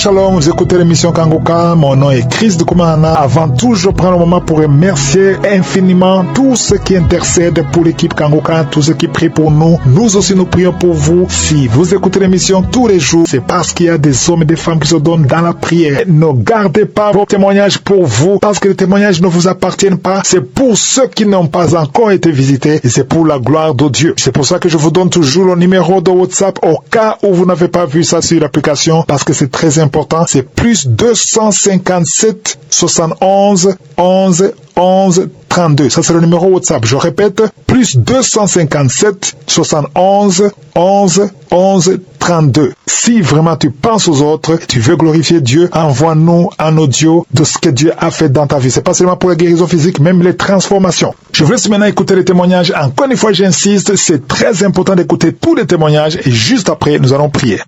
Shalom, vous écoutez l'émission Kangoka, mon nom est Chris de Koumana. Avant tout, je prends le moment pour remercier infiniment tous ceux qui intercèdent pour l'équipe Kangoka, tous ceux qui prient pour nous. Nous aussi, nous prions pour vous. Si vous écoutez l'émission tous les jours, c'est parce qu'il y a des hommes et des femmes qui se donnent dans la prière. Ne gardez pas vos témoignages pour vous, parce que les témoignages ne vous appartiennent pas. C'est pour ceux qui n'ont pas encore été visités et c'est pour la gloire de Dieu. C'est pour ça que je vous donne toujours le numéro de WhatsApp au cas où vous n'avez pas vu ça sur l'application, parce que c'est très important. C'est plus 257 71 11 11 32. Ça, c'est le numéro WhatsApp. Je répète, plus 257 71 11 11 32. Si vraiment tu penses aux autres, tu veux glorifier Dieu, envoie-nous un audio de ce que Dieu a fait dans ta vie. C'est pas seulement pour la guérison physique, même les transformations. Je vous laisse maintenant écouter les témoignages. Encore une fois, j'insiste, c'est très important d'écouter tous les témoignages et juste après, nous allons prier.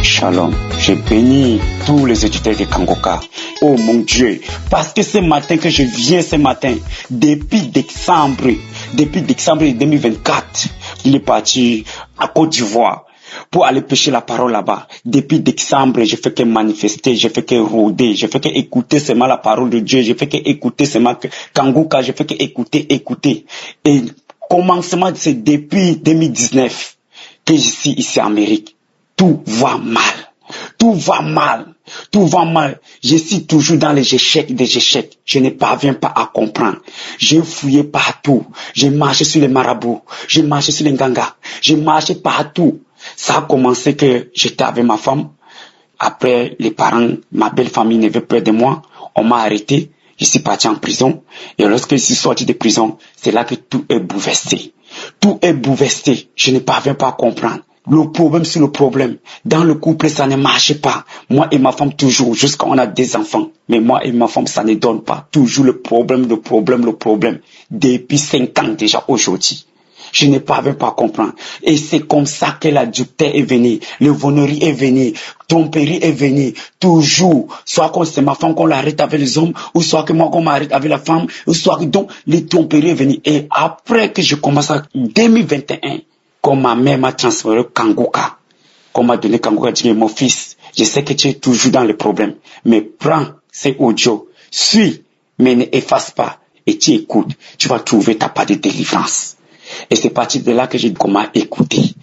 Shalom, je bénis tous les étudiants de Kangoka. Oh mon Dieu, parce que ce matin que je viens ce matin, depuis décembre 2024, il est parti à Côte d'Ivoire pour aller pêcher la parole là-bas. Depuis décembre, je fais que manifester, je fais que rôder, je fais que écouter seulement la parole de Dieu, je fais que écouter seulement Kangoka, je fais que écouter. Et commencement, c'est depuis 2019 que je suis ici en Amérique. Tout va mal. Je suis toujours dans les échecs des échecs. Je ne parviens pas à comprendre. J'ai fouillé partout. J'ai marché sur les marabouts. J'ai marché sur les gangas. J'ai marché partout. Ça a commencé que j'étais avec ma femme. Après, les parents, ma belle famille ne veut plus de moi. On m'a arrêté. Je suis parti en prison. Et lorsque je suis sorti de prison, c'est là que tout est bouleversé. Tout est bouleversé. Je ne parviens pas à comprendre. Le problème, c'est le problème. Dans le couple, ça ne marche pas. Moi et ma femme, toujours, jusqu'à on a des enfants. Mais moi et ma femme, ça ne donne pas. Toujours le problème. Depuis 5 ans déjà aujourd'hui. Je ne parviens pas à comprendre. Et c'est comme ça que l'adultère est venu. Le vonnerie est venu. Tromperie est venu. Toujours. Soit que c'est ma femme qu'on l'arrête avec les hommes, ou soit que moi qu'on m'arrête avec la femme, ou soit que donc, les tromperies est venu. Et après que je commence en 2021, quand ma mère m'a transféré Kangoka, qu'on m'a donné Kangoka, je dis, mon fils, je sais que tu es toujours dans le problème, mais prends ces audios, suis, mais ne efface pas, et tu écoutes, tu vas trouver ta part de délivrance. Et c'est parti de là que j'ai comment écouter.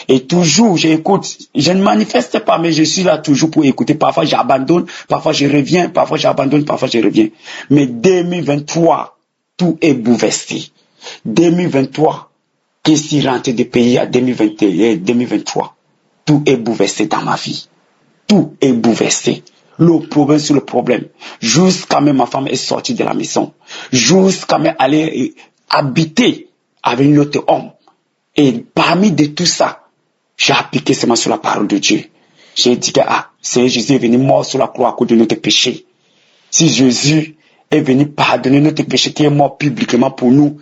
Et toujours, j'écoute. Je ne manifeste pas, mais je suis là toujours pour écouter. Parfois, j'abandonne, parfois, je reviens, parfois, j'abandonne, parfois, je reviens. Mais 2023, tout est bouleversé. 2023, qui s'y rentré du pays à 2021, 2023. Tout est bouleversé dans ma vie. Tout est bouleversé. Le problème sur le problème. Jusqu'à même ma femme est sortie de la maison. Jusqu'à même aller habiter avec un autre homme. Et parmi de tout ça, j'ai appliqué seulement sur la parole de Dieu. J'ai dit que Seigneur Jésus est venu mort sur la croix à cause de notre péché. Si Jésus est venu pardonner notre péché qui est mort publiquement pour nous,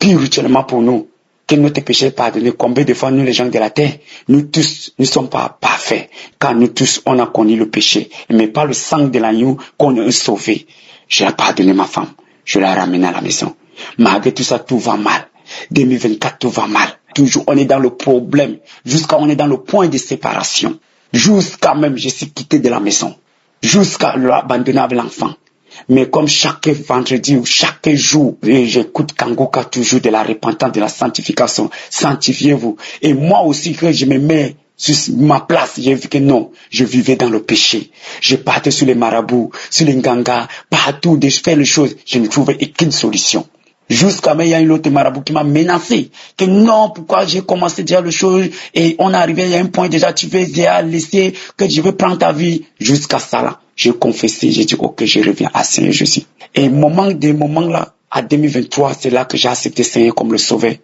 spirituellement pour nous, que notre péché est pardonné. Combien de fois nous les gens de la terre, nous tous ne sommes pas parfaits, car nous tous on a connu le péché, mais par le sang de l'agneau qu'on est sauvé. J'ai pardonné ma femme, je l'ai ramenée à la maison. Malgré tout ça, tout va mal. 2024, tout va mal. Toujours on est dans le problème, jusqu'à on est dans le point de séparation. Jusqu'à même je suis quitté de la maison, jusqu'à l'abandonner avec l'enfant. Mais comme chaque vendredi ou chaque jour, j'écoute Kangoka toujours de la repentance, de la sanctification. Sanctifiez-vous. Et moi aussi, quand je me mets sur ma place, j'ai vu que non, je vivais dans le péché. Je partais sur les marabouts, sur les gangas, partout, de faire les choses. Je ne trouvais aucune solution. Jusqu'à même, il y a une autre marabout qui m'a menacé. Que non, pourquoi j'ai commencé déjà les choses et on est arrivé, il y a un point déjà, tu veux déjà laisser que je veux prendre ta vie. Jusqu'à ça là, j'ai confessé, j'ai dit ok, je reviens à Seigneur Jésus. Et des moments là, à 2023, c'est là que j'ai accepté Seigneur comme le sauveur.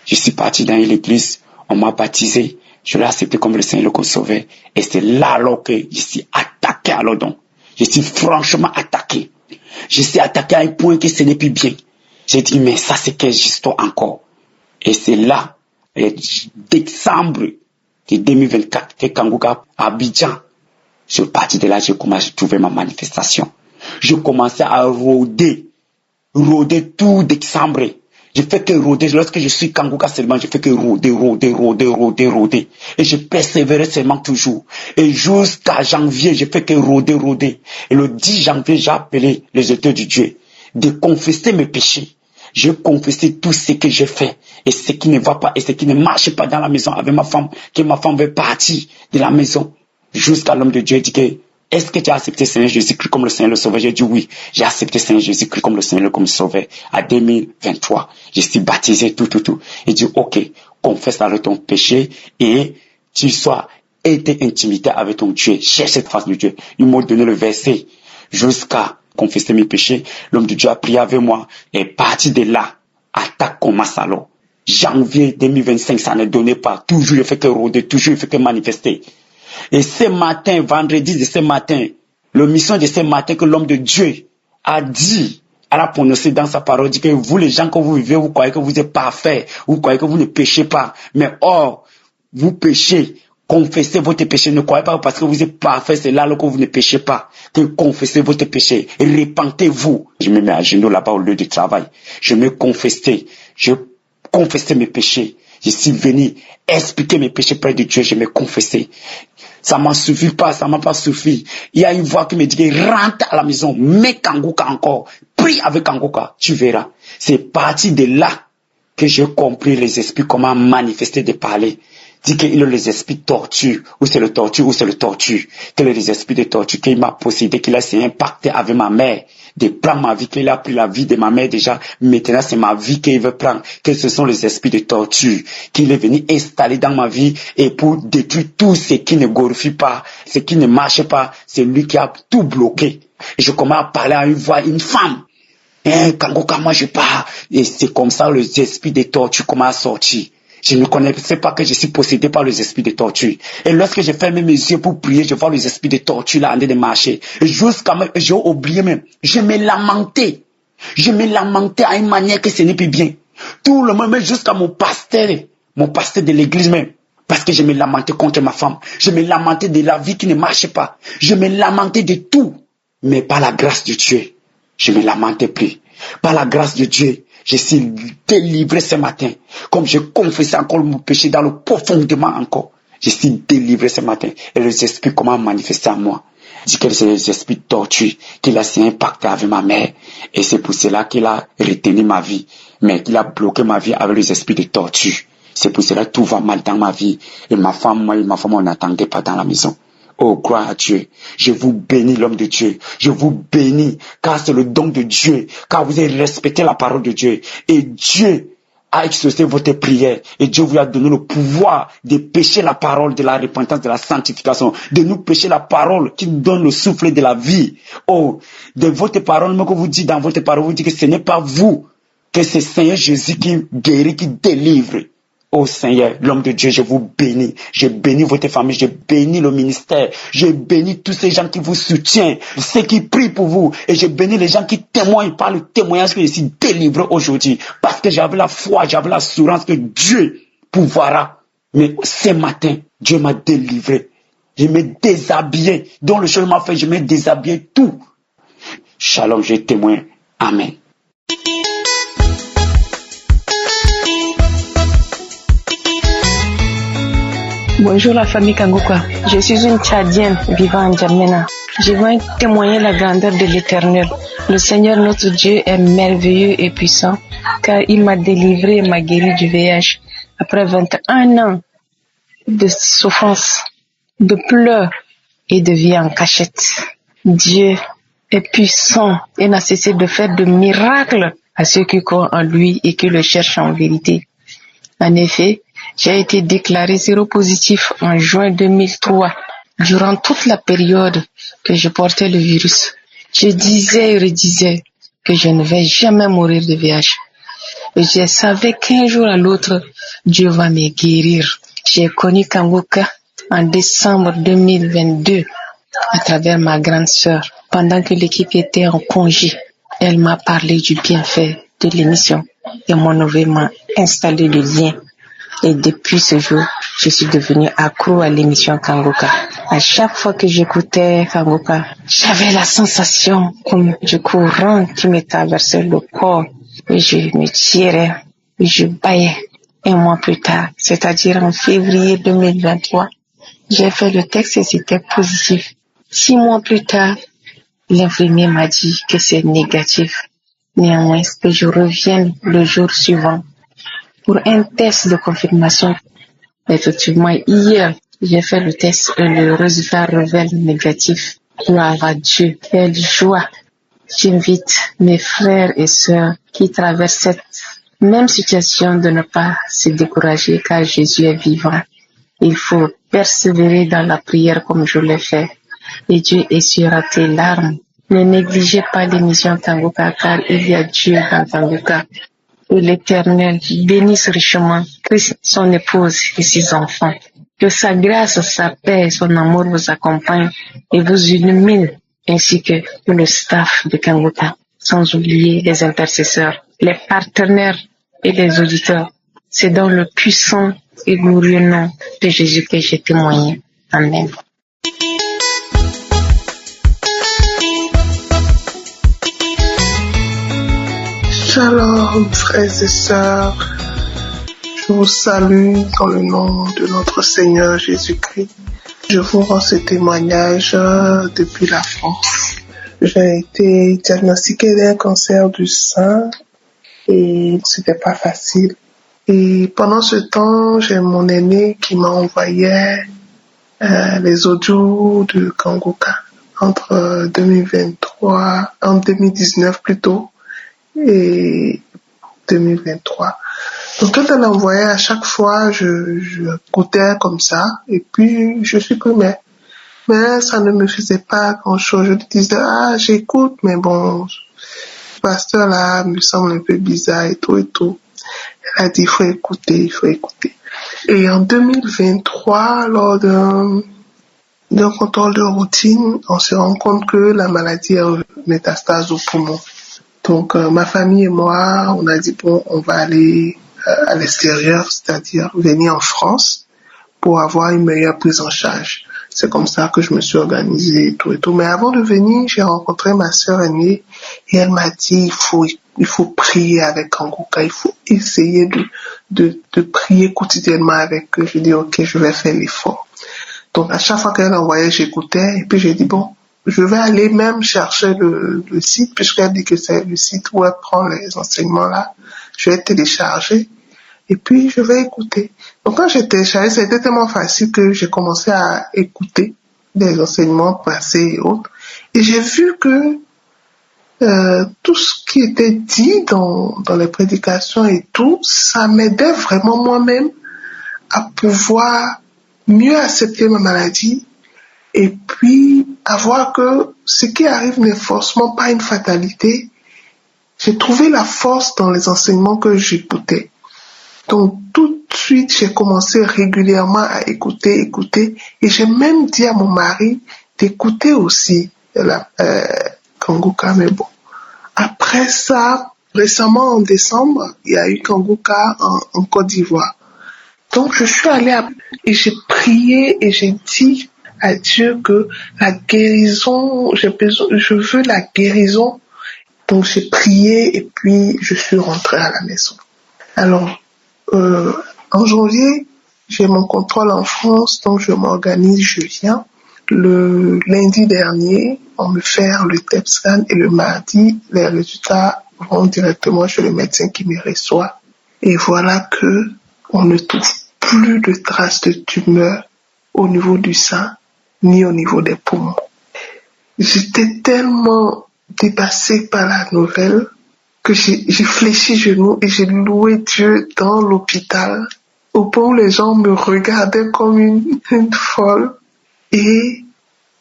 Je suis parti dans l'église, on m'a baptisé, je l'ai accepté comme le Seigneur comme sauveur. Et c'est là alors que je suis attaqué alors donc. Je suis franchement attaqué. Je suis attaqué à un point que ce n'est plus bien. J'ai dit, mais ça c'est quelle histoire encore? Et c'est là, décembre de 2024, que Kangoka, à Abidjan, je suis parti de là, j'ai commencé à trouver ma manifestation. Je commençais à rôder tout décembre. Je fais que rôder. Lorsque je suis Kangoka seulement, je fais que rôder. Et je persévérais seulement toujours. Et jusqu'à janvier, je fais que rôder. Et le 10 janvier, j'ai appelé les auteurs du Dieu de confesser mes péchés. Je confessais tout ce que j'ai fait et ce qui ne va pas et ce qui ne marche pas dans la maison avec ma femme, que ma femme veut partir de la maison. Jusqu'à l'homme de Dieu dit que est-ce que tu as accepté Seigneur Jésus-Christ comme le Seigneur le Sauveur? J'ai dit oui, j'ai accepté Seigneur Jésus-Christ comme le Seigneur comme le Sauveur. À 2023, je suis baptisé, tout. Il dit ok, confesse avec ton péché et tu sois été intimité avec ton Dieu. Cherche cette face de Dieu. Il m'a donné le verset jusqu'à confesser mes péchés. L'homme de Dieu a prié avec moi et parti de là, attaque comme Massalo. Janvier 2025, ça ne donnait pas. Toujours il fait que rôder, toujours il fait que manifester. Et ce matin, vendredi de ce matin, le mission de ce matin que l'homme de Dieu a dit, elle a prononcé dans sa parole, dit que vous les gens que vous vivez, vous croyez que vous êtes parfaits, vous croyez que vous ne péchez pas. Mais or, vous péchez. Confessez votre péché, ne croyez pas parce que vous êtes parfait, c'est là que vous ne péchez pas. Que confessez votre péché, repentez-vous. Je me mets à genoux là-bas au lieu du travail. Je me confessais mes péchés. Je suis venu expliquer mes péchés près de Dieu, je me confessais. Ça m'a suffi pas, ça m'a pas suffi. Il y a une voix qui me dit, rentre à la maison, mets Kangoka encore, prie avec Kangoka, tu verras. C'est parti de là que j'ai compris les esprits, comment manifester de parler. Dit qu'il a les esprits torture, ou c'est le torture, qu'il a les esprits de torture, qu'il m'a possédé, qu'il a s'est impacté avec ma mère, de prendre ma vie, qu'il a pris la vie de ma mère déjà, maintenant c'est ma vie qu'il veut prendre, que ce sont les esprits de torture, qu'il est venu installer dans ma vie, et pour détruire tout ce qui ne glorifie pas, ce qui ne marche pas, c'est lui qui a tout bloqué. Et je commence à parler à une voix, une femme. Kangoka, moi je pars. Et c'est comme ça les esprits de torture commencent à sortir. Je ne connaissais pas que je suis possédé par les esprits de torture. Et lorsque j'ai fermé mes yeux pour prier, je vois les esprits de torture là en train de marcher. Et jusqu'à même, j'ai oublié même. Je me lamentais. À une manière que ce n'est plus bien. Tout le monde, même jusqu'à mon pasteur de l'église même. Parce que je me lamentais contre ma femme. Je me lamentais de la vie qui ne marche pas. Je me lamentais de tout. Mais par la grâce de Dieu, je ne me lamentais plus. Par la grâce de Dieu, je suis délivré ce matin. Comme je confessais encore mon péché dans le profondément encore. Je suis délivré ce matin. Et les esprits commencent à manifester en moi. Je dis que c'est les esprits de torture qu'il a s'est impacté avec ma mère. Et c'est pour cela qu'il a retenu ma vie. Mais qu'il a bloqué ma vie avec les esprits de torture. C'est pour cela que tout va mal dans ma vie. Et ma femme, on n'attendait pas dans la maison. Oh, gloire à Dieu. Je vous bénis, l'homme de Dieu. Je vous bénis, car c'est le don de Dieu. Car vous avez respecté la parole de Dieu. Et Dieu a exaucé votre prière. Et Dieu vous a donné le pouvoir de pécher la parole de la repentance, de la sanctification. De nous pécher la parole qui nous donne le souffle de la vie. Oh, de votre parole, même que vous dites dans votre parole, vous dites que ce n'est pas vous, que c'est Seigneur Jésus qui guérit, qui délivre. Oh Seigneur, l'homme de Dieu, je vous bénis. Je bénis votre famille, je bénis le ministère. Je bénis tous ces gens qui vous soutiennent, ceux qui prient pour vous. Et je bénis les gens qui témoignent par le témoignage que je suis délivré aujourd'hui. Parce que j'avais la foi, j'avais l'assurance que Dieu pourvoira. Mais ce matin, Dieu m'a délivré. Je me déshabillé. Dans le chemin m'a fait, je me déshabillé tout. Shalom, je témoigne. Amen. Bonjour la famille Kangoka. Je suis une Tchadienne vivant en Djamena. Je viens témoigner la grandeur de l'Éternel. Le Seigneur notre Dieu est merveilleux et puissant car il m'a délivré et m'a guéri du VIH. Après 21 ans de souffrance, de pleurs et de vie en cachette. Dieu est puissant et n'a cessé de faire de miracles à ceux qui croient en lui et qui le cherchent en vérité. En effet, j'ai été déclaré séropositif en juin 2003. Durant toute la période que je portais le virus, je disais et redisais que je ne vais jamais mourir de VIH. Et je savais qu'un jour à l'autre, Dieu va me guérir. J'ai connu Kangoka en décembre 2022 à travers ma grande sœur. Pendant que l'équipe était en congé, elle m'a parlé du bienfait de l'émission et mon nouveau m'a installé le lien. Et depuis ce jour, je suis devenue accro à l'émission Kangoka. À chaque fois que j'écoutais Kangoka, j'avais la sensation comme du courant qui me traversait le corps. Et je me tirais je baillais. Un mois plus tard, c'est-à-dire en février 2023, j'ai fait le test et c'était positif. 6 mois plus tard, l'infirmier m'a dit que c'est négatif. Néanmoins, que je revienne le jour suivant pour un test de confirmation. Effectivement, hier, j'ai fait le test et le résultat révèle négatif. Gloire à Dieu, quelle joie! J'invite mes frères et sœurs qui traversent cette même situation de ne pas se décourager car Jésus est vivant. Il faut persévérer dans la prière comme je l'ai fait et Dieu essuiera tes larmes. Ne négligez pas l'émission Kangoka car il y a Dieu dans Kangoka. Que l'Éternel bénisse richement Christ, son épouse et ses enfants. Que sa grâce, sa paix, son amour vous accompagne et vous illumine, ainsi que le staff de Kangoka, sans oublier les intercesseurs, les partenaires et les auditeurs. C'est dans le puissant et glorieux nom de Jésus que j'ai témoigné. Amen. Shalom, frères et sœurs. Je vous salue dans le nom de notre Seigneur Jésus-Christ. Je vous rends ce témoignage depuis la France. J'ai été diagnostiquée d'un cancer du sein et c'était pas facile. Et pendant ce temps, j'ai mon aîné qui m'a envoyé les audios de Kangoka entre 2019 plutôt, et 2023. Donc quand elle envoyait à chaque fois, je écoutais comme ça et puis je supprimais. Mais ça ne me faisait pas grand chose. Je disais, j'écoute, mais bon, ce pasteur là me semble un peu bizarre et tout et tout. Elle a dit, il faut écouter. Et en 2023, lors d'un contrôle de routine, on se rend compte que la maladie a métastase au poumon. Donc, ma famille et moi, on a dit, bon, on va aller à l'extérieur, c'est-à-dire venir en France pour avoir une meilleure prise en charge. C'est comme ça que je me suis organisée et tout et tout. Mais avant de venir, j'ai rencontré ma sœur aînée et elle m'a dit, il faut prier avec Kangoka, il faut essayer de prier quotidiennement avec eux. Je dis, ok, je vais faire l'effort. Donc, à chaque fois qu'elle envoyait, j'écoutais et puis j'ai dit, bon, je vais aller même chercher le site, puisqu'elle dit que c'est le site où elle prend les enseignements là. Je vais télécharger et puis je vais écouter. Donc quand j'ai téléchargé, c'était tellement facile que j'ai commencé à écouter des enseignements passés et autres. Et j'ai vu que tout ce qui était dit dans les prédications et tout, ça m'aidait vraiment moi-même à pouvoir mieux accepter ma maladie et puis à voir que ce qui arrive n'est forcément pas une fatalité. J'ai trouvé la force dans les enseignements que j'écoutais. Donc tout de suite, j'ai commencé régulièrement à écouter, et j'ai même dit à mon mari d'écouter aussi Kangoka, mais bon. Après ça, récemment en décembre, il y a eu Kangoka en Côte d'Ivoire. Donc je suis allée et j'ai prié et j'ai dit à Dieu que la guérison, je veux la guérison. Donc j'ai prié et puis je suis rentrée à la maison. Alors, en janvier, j'ai mon contrôle en France, donc je m'organise, je viens. Le lundi dernier, on me fait le TEP scan et le mardi, les résultats vont directement chez le médecin qui me reçoit. Et voilà que on ne trouve plus de traces de tumeur au niveau du sein ni au niveau des poumons. J'étais tellement dépassée par la nouvelle que j'ai fléchi genoux et j'ai loué Dieu dans l'hôpital au point où les gens me regardaient comme une folle. Et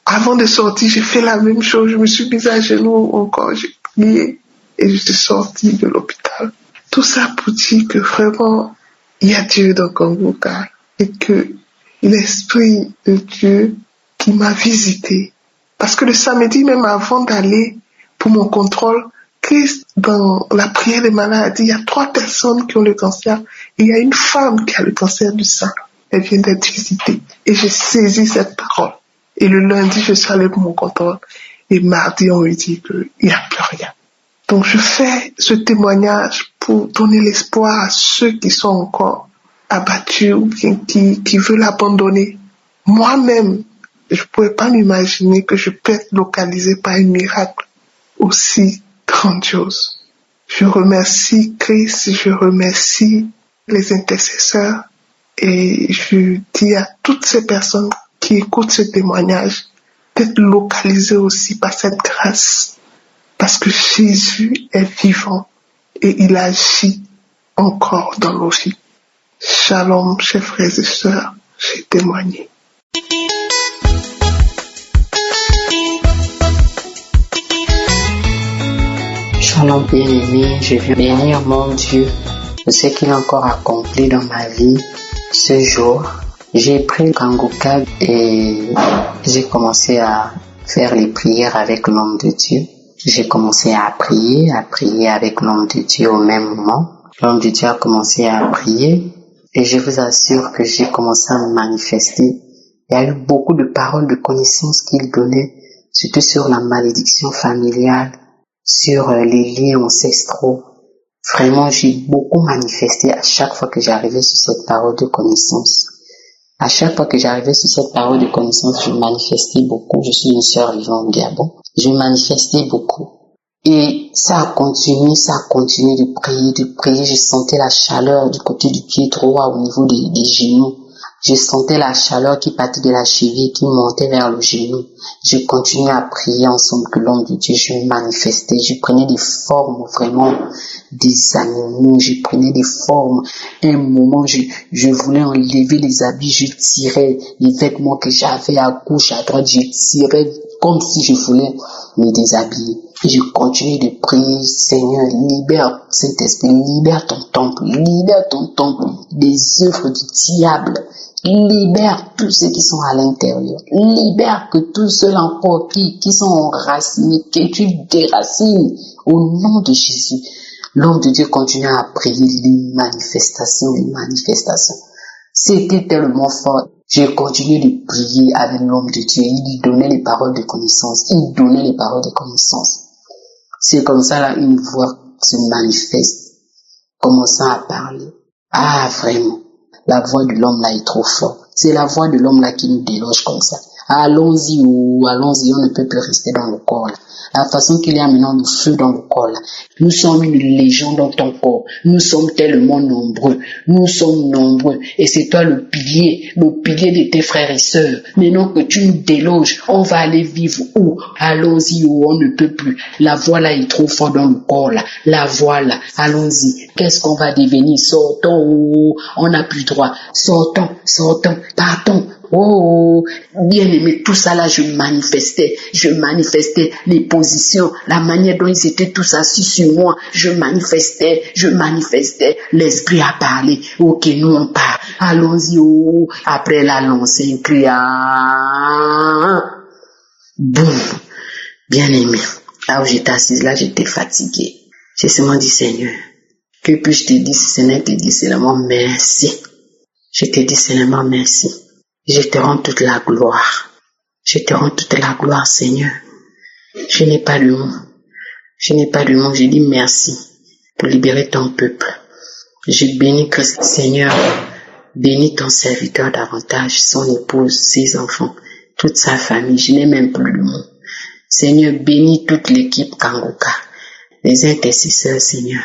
avant de sortir, j'ai fait la même chose. Je me suis mise à genoux encore, j'ai prié et je suis sortie de l'hôpital. Tout ça pour dire que vraiment, il y a Dieu dans Kangoka et que l'Esprit de Dieu qui m'a visité. Parce que le samedi, même avant d'aller pour mon contrôle, Christ, dans la prière des malades, il y a 3 personnes qui ont le cancer et il y a une femme qui a le cancer du sein. Elle vient d'être visitée. Et j'ai saisi cette parole. Et le lundi, je suis allée pour mon contrôle. Et mardi, on me dit qu'il n'y a plus rien. Donc je fais ce témoignage pour donner l'espoir à ceux qui sont encore abattus ou bien qui veulent abandonner. Moi-même, je ne pouvais pas m'imaginer que je peux être localisé par un miracle aussi grandiose. Je remercie Christ, je remercie les intercesseurs et je dis à toutes ces personnes qui écoutent ce témoignage d'être localisées aussi par cette grâce. Parce que Jésus est vivant et il agit encore dans nos vies. Shalom, chers frères et sœurs, j'ai témoigné. Shalom bien-aimé, je veux bénir mon Dieu de ce qu'il a encore accompli dans ma vie. Ce jour, j'ai pris Kanguka et j'ai commencé à faire les prières avec l'homme de Dieu. J'ai commencé à prier avec l'homme de Dieu au même moment. L'homme de Dieu a commencé à prier et je vous assure que j'ai commencé à me manifester. Il y a eu beaucoup de paroles de connaissance qu'il donnait, surtout sur la malédiction familiale, sur les liens ancestraux. Vraiment, j'ai beaucoup manifesté à chaque fois que j'arrivais sur cette parole de connaissance. À chaque fois que j'arrivais sur cette parole de connaissance, je manifestais beaucoup. Je suis une sœur vivant au Gabon. Je manifestais beaucoup. Et ça a continué de prier. Je sentais la chaleur du côté du pied droit au niveau des genoux. Je sentais la chaleur qui partait de la cheville, qui montait vers le genou. Je continuais à prier ensemble que l'homme de Dieu, je manifestais. Je prenais des formes vraiment des animaux. Je prenais des formes. Un moment, je voulais enlever les habits. Je tirais les vêtements que j'avais à gauche, à droite. Je tirais comme si je voulais me déshabiller. Et je continuais de prier, Seigneur, libère Saint-Esprit, libère ton temple des œuvres du diable. Libère tous ceux qui sont à l'intérieur. Libère que tous ceux encore qui sont enracinés, que tu déracines au nom de Jésus. L'homme de Dieu continue à prier les manifestations. C'était tellement fort. J'ai continué de prier avec l'homme de Dieu. Il donnait les paroles de connaissance. C'est comme ça, là, une voix se manifeste, commençant à parler. Ah, vraiment. La voix de l'homme là est trop forte. C'est la voix de l'homme là qui nous déloge comme ça. Allons-y, on ne peut plus rester dans le corps là. La façon qu'il y a maintenant le feu dans le corps là. Nous sommes une légion dans ton corps. Nous sommes tellement nombreux. Et c'est toi le pilier de tes frères et sœurs. Maintenant que tu nous déloges, on va aller vivre où? Allons-y, on ne peut plus. La voix là est trop forte dans le corps là. La voix là, allons-y. Qu'est-ce qu'on va devenir? Sortons, on n'a plus droit. Sortons, partons. Oh, bien aimé, tout ça là, je manifestais les positions, la manière dont ils étaient tous assis sur moi, je manifestais, l'esprit a parlé, ok, nous on part, allons-y, oh, après la lancée, un cri, boum, bien aimé, là où j'étais assise là, j'étais fatiguée, j'ai seulement dit, Seigneur, que puis-je te dire, si ce n'est te dire seulement merci, je te dis seulement merci. Je te rends toute la gloire. Seigneur. Je n'ai pas de mots. Je dis merci pour libérer ton peuple. Je bénis Christ, Seigneur. Bénis ton serviteur davantage, son épouse, ses enfants, toute sa famille. Je n'ai même plus de mots. Seigneur, bénis toute l'équipe Kanguka, les intercesseurs, Seigneur.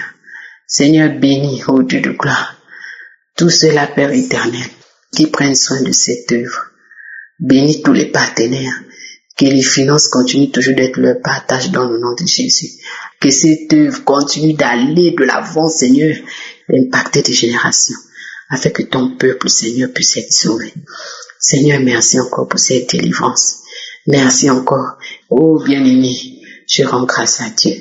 Seigneur, bénis, ô Dieu de gloire, tous ceux-là, Père éternel, qui prennent soin de cette œuvre. Bénis tous les partenaires, que les finances continuent toujours d'être leur partage dans le nom de Jésus. Que cette œuvre continue d'aller de l'avant, Seigneur, impacter des générations, afin que ton peuple, Seigneur, puisse être sauvé. Seigneur, merci encore pour cette délivrance. Merci encore. Oh, bien-aimé, je rends grâce à Dieu.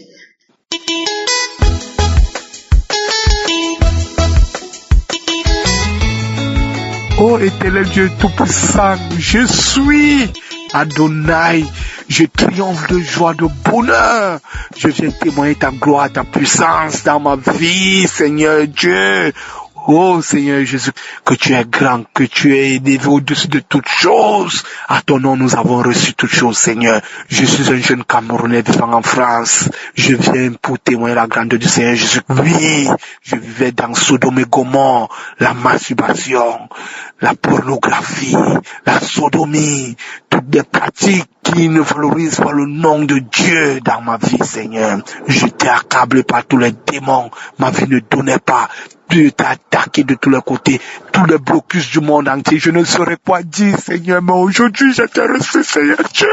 Oh éternel Dieu tout-puissant, je suis Adonai, je triomphe de joie, de bonheur. Je viens témoigner ta gloire, ta puissance dans ma vie, Seigneur Dieu. Oh Seigneur Jésus, que tu es grand, que tu es élevé au-dessus de toutes choses. À ton nom, nous avons reçu toutes choses, Seigneur. Je suis un jeune Camerounais vivant en France. Je viens pour témoigner la grandeur du Seigneur Jésus. Oui, je vivais dans Sodome et Gomorrhe, la masturbation, la pornographie, la sodomie, toutes des pratiques qui ne valorisent pas le nom de Dieu dans ma vie, Seigneur. J'étais accablé par tous les démons. Ma vie ne donnait pas. Dieu t'a attaqué de tous les côtés, tous les blocus du monde entier. Je ne saurais quoi dire, Seigneur, mais aujourd'hui, je t'ai reçu, Seigneur Dieu.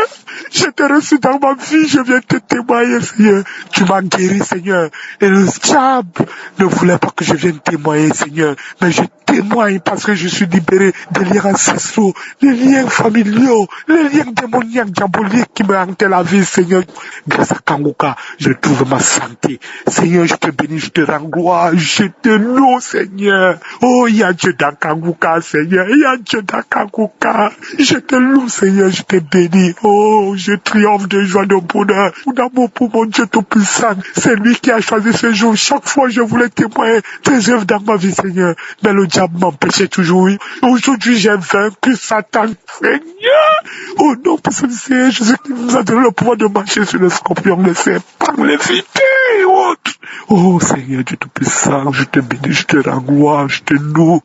Je t'ai reçu dans ma vie, je viens te témoigner, Seigneur. Tu m'as guéri, Seigneur. Et le diable ne voulait pas que je vienne témoigner, Seigneur. Mais je témoigne parce que je suis libéré des liens ancestraux, les liens familiaux, les liens démoniaques, diaboliques qui me hantaient la vie, Seigneur. Grâce à Kanguka, je trouve ma santé. Seigneur, je te bénis, je te rends gloire, je te loue, Seigneur. Oh, il y a Dieu dans Kanguka, Seigneur. Il y a Dieu dans Kanguka. Je te loue, Seigneur, je te bénis. Oh, je triomphe de joie, de bonheur, d'amour pour mon Dieu Tout-Puissant. C'est lui qui a choisi ce jour. Chaque fois, je voulais témoigner tes œuvres dans ma vie, Seigneur. Mais le diable m'empêchait toujours. Aujourd'hui, j'ai vaincu Satan, Seigneur. Au nom de Seigneur Jésus qui nous a donné le pouvoir de marcher sur les scorpions, les serpents, les vités et autres. Oh, Seigneur Dieu Tout-Puissant, je te bénis, je te rends gloire, je te loue.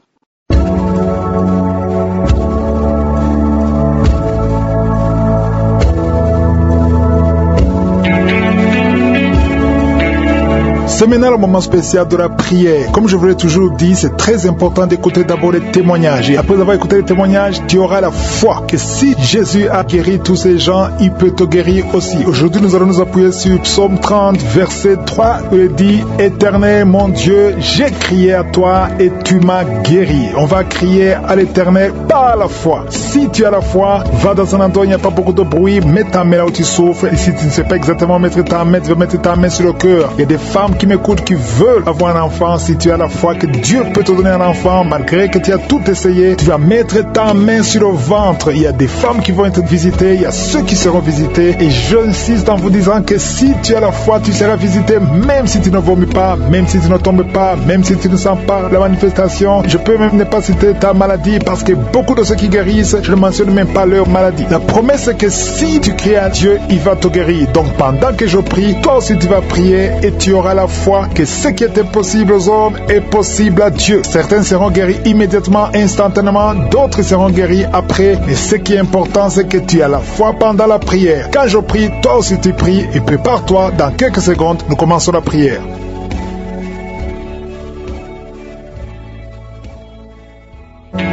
C'est maintenant le moment spécial de la prière. Comme je vous l'ai toujours dit, c'est très important d'écouter d'abord les témoignages. Et après avoir écouté les témoignages, tu auras la foi que si Jésus a guéri tous ces gens, il peut te guérir aussi. Aujourd'hui, nous allons nous appuyer sur Psaume 30, verset 3, où il dit « Éternel, mon Dieu, j'ai crié à toi et tu m'as guéri. » On va crier à l'Éternel par la foi. Si tu as la foi, va dans un endroit où il n'y a pas beaucoup de bruit, mets ta main là où tu souffres. Et si tu ne sais pas exactement mettre ta main, tu vas mettre ta main sur le cœur. Il y a des femmes qui m'écoutent, qui veulent avoir un enfant. Si tu as la foi que Dieu peut te donner un enfant, malgré que tu as tout essayé, tu vas mettre ta main sur le ventre. Il y a des femmes qui vont être visitées, il y a ceux qui seront visités. Et j'insiste en vous disant que si tu as la foi, tu seras visité, même si tu ne vomis pas, même si tu ne tombes pas, même si tu ne sens pas la manifestation. Je peux même ne pas citer ta maladie, parce que beaucoup de ceux qui guérissent, je ne mentionne même pas leur maladie. La promesse est que si tu cries à Dieu, il va te guérir. Donc pendant que je prie, toi aussi tu vas prier et tu auras la foi que ce qui est impossible aux hommes est possible à Dieu. Certains seront guéris immédiatement, instantanément, d'autres seront guéris après. Mais ce qui est important, c'est que tu as la foi pendant la prière. Quand je prie, toi aussi tu pries et prépare-toi, dans quelques secondes, nous commençons la prière.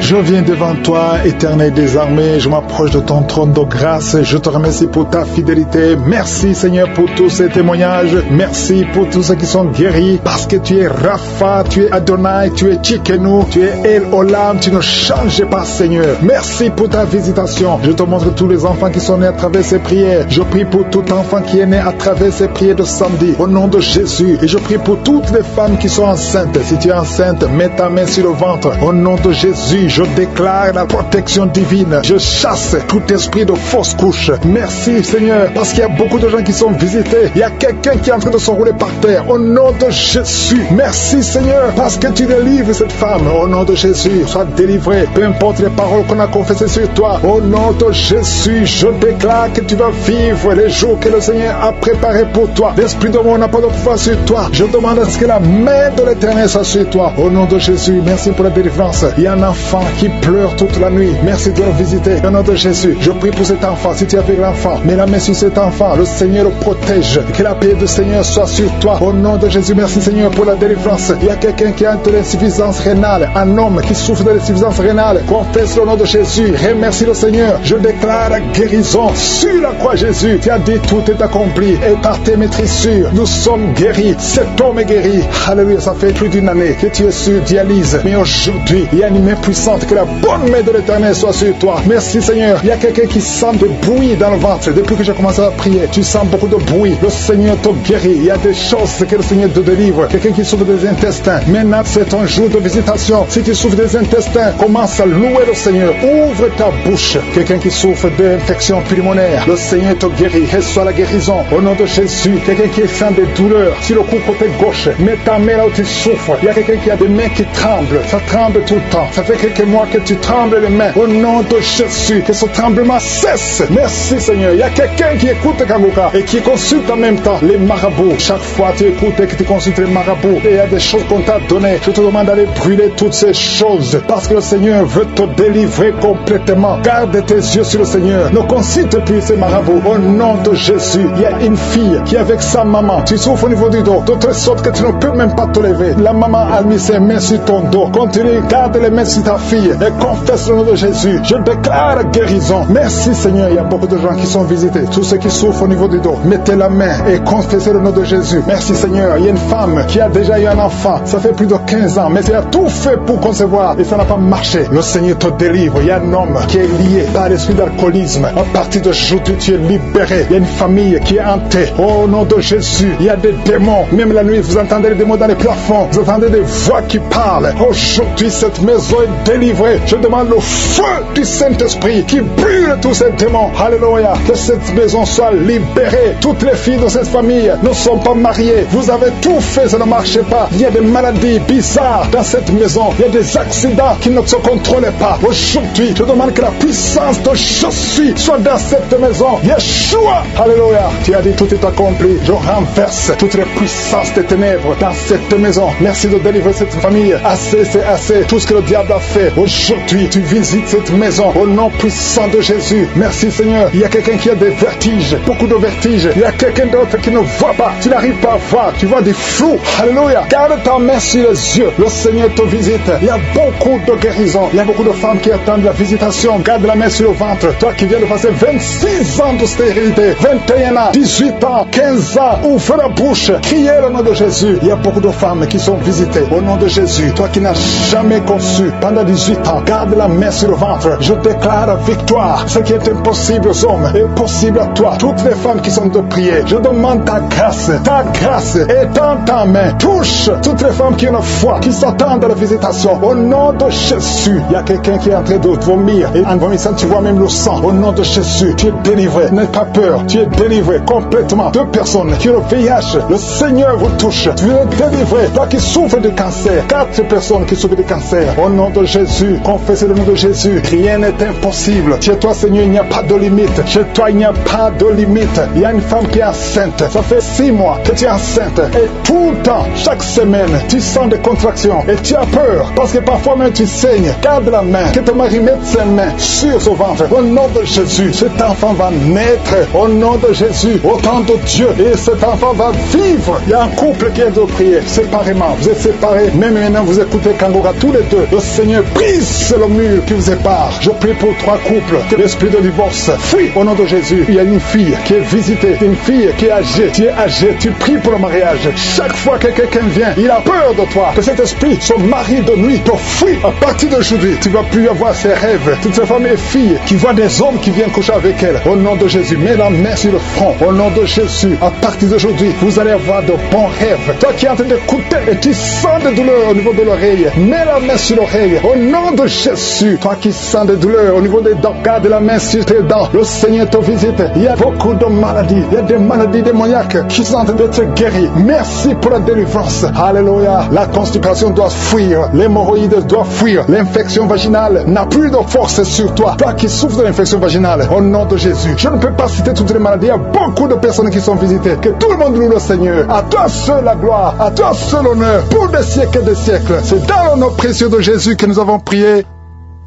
Je viens devant toi, Éternel des armées, je m'approche de ton trône de grâce, je te remercie pour ta fidélité. Merci Seigneur pour tous ces témoignages, merci pour tous ceux qui sont guéris, parce que tu es Rapha, tu es Adonai, tu es Tchikenu, tu es El Olam, tu ne changes pas Seigneur. Merci pour ta visitation. Je te montre tous les enfants qui sont nés à travers ces prières. Je prie pour tout enfant qui est né à travers ces prières de samedi, au nom de Jésus. Et je prie pour toutes les femmes qui sont enceintes. Si tu es enceinte, mets ta main sur le ventre, au nom de Jésus. Je déclare la protection divine. Je chasse tout esprit de fausse couche. Merci Seigneur, parce qu'il y a beaucoup de gens qui sont visités. Il y a quelqu'un qui est en train de se rouler par terre. Au nom de Jésus. Merci Seigneur, parce que tu délivres cette femme. Au nom de Jésus, sois délivrée. Peu importe les paroles qu'on a confessées sur toi. Au nom de Jésus, je déclare que tu vas vivre les jours que le Seigneur a préparés pour toi. L'esprit de mort n'a pas de pouvoir sur toi. Je demande à ce que la main de l'Éternel soit sur toi. Au nom de Jésus, merci pour la délivrance. Il y a un enfant qui pleure toute la nuit. Merci de le visiter. Au nom de Jésus, je prie pour cet enfant. Si tu es avec l'enfant, mets la main sur cet enfant. Le Seigneur le protège. Que la paix du Seigneur soit sur toi. Au nom de Jésus, merci Seigneur pour la délivrance. Il y a quelqu'un qui a de l'insuffisance rénale. Un homme qui souffre de l'insuffisance rénale. Confesse le nom de Jésus. Remercie le Seigneur. Je déclare la guérison sur la croix Jésus. Tu as dit tout est accompli. Et par tes maîtrissures, nous sommes guéris. Cet homme est guéri. Alléluia, ça fait plus d'une année que tu es sur dialyse. Mais aujourd'hui, il y a une main puissante, que la bonne main de l'Éternel soit sur toi. Merci Seigneur. Il y a quelqu'un qui sent de bruit dans le ventre. Depuis que j'ai commencé à prier, tu sens beaucoup de bruit. Le Seigneur te guérit. Il y a des choses que le Seigneur te délivre. Quelqu'un qui souffre des intestins. Maintenant, c'est ton jour de visitation. Si tu souffres des intestins, commence à louer le Seigneur. Ouvre ta bouche. Quelqu'un qui souffre d'infection pulmonaire, le Seigneur te guérit. Reçois la guérison au nom de Jésus. Quelqu'un qui sent des douleurs sur le cou côté gauche, mets ta main là où tu souffres. Il y a quelqu'un qui a des mains qui tremblent. Ça tremble tout le temps. Ça fait quelques mois que tu trembles les mains. Au nom de Jésus, que ce tremblement cesse. Merci Seigneur. Il y a quelqu'un qui écoute Kangoka et qui consulte en même temps les marabouts. Chaque fois tu écoutes et que tu consultes les marabouts, et il y a des choses qu'on t'a données. Je te demande d'aller brûler toutes ces choses parce que le Seigneur veut te délivrer complètement. Garde tes yeux sur le Seigneur. Ne consulte plus ces marabouts. Au nom de Jésus, il y a une fille qui est avec sa maman. Tu souffres au niveau du dos, de telle sorte que tu ne peux même pas te lever. La maman a mis ses mains sur ton dos. Continue, garde les mains sur ta fille et confesse le nom de Jésus. Je déclare la guérison. Merci Seigneur. Il y a beaucoup de gens qui sont visités. Tous ceux qui souffrent au niveau du dos, mettez la main et confessez le nom de Jésus. Merci Seigneur. Il y a une femme qui a déjà eu un enfant. Ça fait plus de 15 ans, mais elle a tout fait pour concevoir et ça n'a pas marché. Le Seigneur te délivre. Il y a un homme qui est lié par l'esprit d'alcoolisme. À partir d'aujourd'hui, tu es libéré. Il y a une famille qui est hantée. Au nom de Jésus, il y a des démons. Même la nuit, vous entendez les démons dans les plafonds. Vous entendez des voix qui parlent. Aujourd'hui, cette maison est délivrée. Je demande le feu du Saint-Esprit qui brûle tous ces démons. Alléluia. Que cette maison soit libérée. Toutes les filles de cette famille ne sont pas mariées. Vous avez tout fait, ça ne marchait pas. Il y a des maladies bizarres dans cette maison. Il y a des accidents qui ne se contrôlent pas. Aujourd'hui, je demande que la puissance de je suis soit dans cette maison. Yeshua. Alléluia. Tu as dit tout est accompli. Je renverse toutes les puissances des ténèbres dans cette maison. Merci de délivrer cette famille. Assez, c'est assez. Tout ce que le diable a fait. Aujourd'hui, tu visites cette maison au nom puissant de Jésus. Merci Seigneur. Il y a quelqu'un qui a des vertiges. Beaucoup de vertiges. Il y a quelqu'un d'autre qui ne voit pas. Tu n'arrives pas à voir. Tu vois des flous. Alléluia. Garde ta main sur les yeux. Le Seigneur te visite. Il y a beaucoup de guérisons. Il y a beaucoup de femmes qui attendent la visitation. Garde la main sur le ventre. Toi qui viens de passer 26 ans de stérilité, 21 ans, 18 ans, 15 ans, ouvre la bouche. Criez le nom de Jésus. Il y a beaucoup de femmes qui sont visitées au nom de Jésus. Toi qui n'as jamais conçu pendant 18 ans, garde la main sur le ventre. Je déclare la victoire. Ce qui est impossible aux hommes est possible à toi. Toutes les femmes qui sont de prier, je demande ta grâce. Ta grâce est dans ta main. Touche toutes les femmes qui ont foi, qui s'attendent à la visitation. Au nom de Jésus, il y a quelqu'un qui est en train de vomir. Et en vomissant, tu vois même le sang. Au nom de Jésus, tu es délivré. N'aie pas peur. Tu es délivré complètement. 2 personnes qui ont le VIH, le Seigneur vous touche. Tu es délivré. Toi qui souffres de cancer, 4 personnes qui souffrent de cancer. Au nom de Jésus, confessez le nom de Jésus. Rien n'est impossible. Chez toi, Seigneur, il n'y a pas de limite. Chez toi, il n'y a pas de limite. Il y a une femme qui est enceinte. Ça fait 6 mois que tu es enceinte. Et tout le temps, chaque semaine, tu sens des contractions. Et tu as peur. Parce que parfois même tu saignes. Garde la main. Que ton mari mette ses mains sur son ventre. Au nom de Jésus, cet enfant va naître. Au nom de Jésus, au temps de Dieu. Et cet enfant va vivre. Il y a un couple qui est de prier séparément. Vous êtes séparés. Même maintenant, vous écoutez Kangoka tous les deux. Le Seigneur brise le mur qui vous sépare. Je prie pour 3 couples. Que l'esprit de divorce fuit au nom de Jésus. Il y a une fille qui est visitée. Une fille qui est âgée. Tu es âgé. Tu pries pour le mariage. Chaque fois que quelqu'un vient, il a peur de toi. Que cet esprit, son mari de nuit, te fuit. À partir d'aujourd'hui, tu ne vas plus avoir ces rêves. Toutes ces femmes et filles qui voient des hommes qui viennent coucher avec elles. Au nom de Jésus, mets la main sur le front. Au nom de Jésus, à partir d'aujourd'hui, vous allez avoir de bons rêves. Toi qui es en train d'écouter et tu sens des douleurs au niveau de l'oreille, mets la main sur l'oreille. Au nom de Jésus, toi qui sens des douleurs au niveau des dents, garde la main sur tes dents. Le Seigneur te visite. Il y a beaucoup de maladies. Il y a des maladies démoniaques qui sont en train d'être guéries. Merci pour la délivrance. Alléluia. La constipation doit fuir. L'hémorroïde doit fuir. L'infection vaginale n'a plus de force sur toi. Toi qui souffres de l'infection vaginale, au nom de Jésus. Je ne peux pas citer toutes les maladies. Il y a beaucoup de personnes qui sont visitées. Que tout le monde loue le Seigneur. À toi seul la gloire. À toi seul l'honneur. Pour des siècles et des siècles. C'est dans le nom précieux de Jésus que nous avons prié.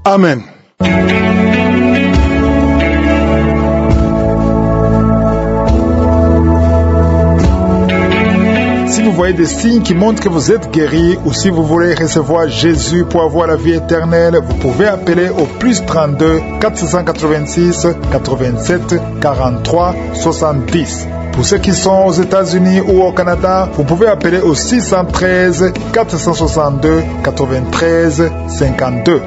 Amen. Si vous voyez des signes qui montrent que vous êtes guéri, ou si vous voulez recevoir Jésus pour avoir la vie éternelle, vous pouvez appeler au plus 32 486 87 43 70. Pour ceux qui sont aux États-Unis ou au Canada, vous pouvez appeler au 613 462 93 52.